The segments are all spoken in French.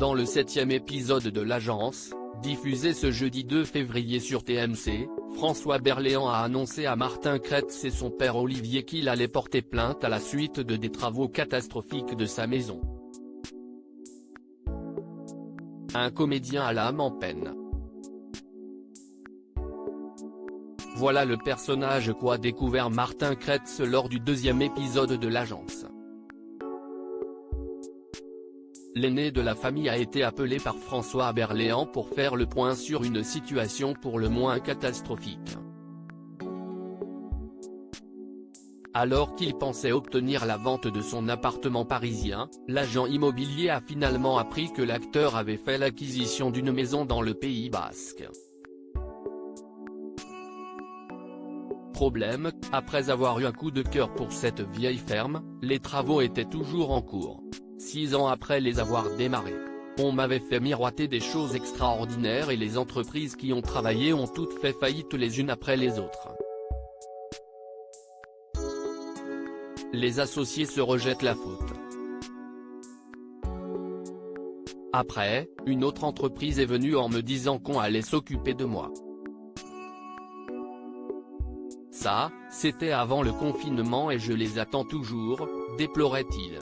Dans le 7e épisode de l'Agence, diffusé ce jeudi 2 février sur TMC, François Berléand a annoncé à Martin Kretz et son père Olivier qu'il allait porter plainte à la suite des travaux catastrophiques de sa maison. Un comédien à l'âme en peine. Voilà le personnage qu'a découvert Martin Kretz lors du 2e épisode de l'Agence. L'aîné de la famille a été appelé par François Berléand pour faire le point sur une situation pour le moins catastrophique. Alors qu'il pensait obtenir la vente de son appartement parisien, l'agent immobilier a finalement appris que l'acteur avait fait l'acquisition d'une maison dans le Pays Basque. Problème, après avoir eu un coup de cœur pour cette vieille ferme, les travaux étaient toujours en cours. 6 ans après les avoir démarrés, on m'avait fait miroiter des choses extraordinaires et les entreprises qui ont travaillé ont toutes fait faillite les unes après les autres. Les associés se rejettent la faute. Après, une autre entreprise est venue en me disant qu'on allait s'occuper de moi. Ça, c'était avant le confinement et je les attends toujours, déplorait-il.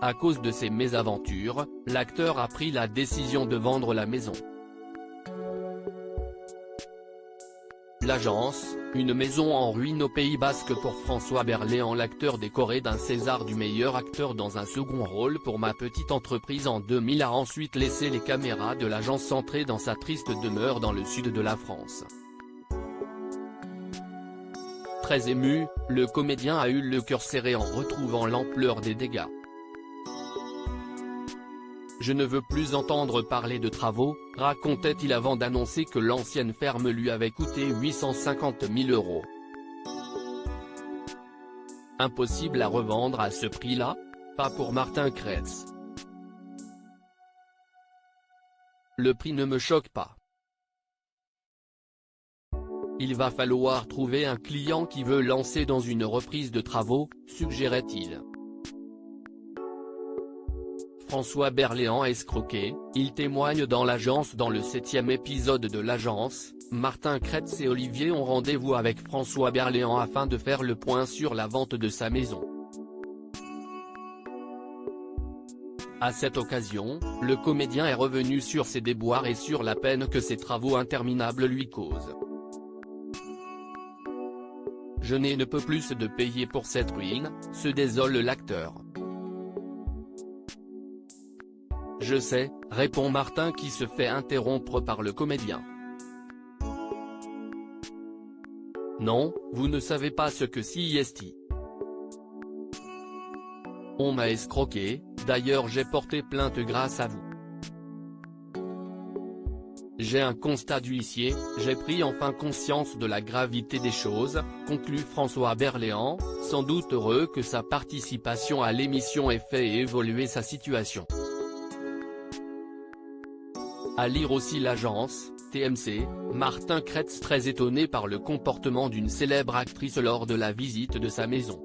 À cause de ces mésaventures, l'acteur a pris la décision de vendre la maison. L'Agence, une maison en ruine au Pays Basque pour François Berléand. L'acteur décoré d'un César du meilleur acteur dans un second rôle pour Ma petite entreprise en 2000 a ensuite laissé les caméras de l'Agence centrées dans sa triste demeure dans le sud de la France. Très ému, le comédien a eu le cœur serré en retrouvant l'ampleur des dégâts. Je ne veux plus entendre parler de travaux, racontait-il avant d'annoncer que l'ancienne ferme lui avait coûté 850 000 €. Impossible à revendre à ce prix-là? Pas pour Martin Kretz. Le prix ne me choque pas. Il va falloir trouver un client qui veut lancer dans une reprise de travaux, suggérait-il. François Berléand escroqué, il témoigne dans l'Agence. Dans le 7e épisode de l'Agence, Martin Kretz et Olivier ont rendez-vous avec François Berléand afin de faire le point sur la vente de sa maison. À cette occasion, le comédien est revenu sur ses déboires et sur la peine que ces travaux interminables lui causent. Je ne peux plus de payer pour cette ruine, se désole l'acteur. Je sais, répond Martin qui se fait interrompre par le comédien. Non, vous ne savez pas ce que c'est. On m'a escroqué, d'ailleurs j'ai porté plainte grâce à vous. J'ai un constat d'huissier, j'ai pris enfin conscience de la gravité des choses, conclut François Berléand, sans doute heureux que sa participation à l'émission ait fait évoluer sa situation. À lire aussi l'Agence, TMC, Martin Kretz très étonné par le comportement d'une célèbre actrice lors de la visite de sa maison.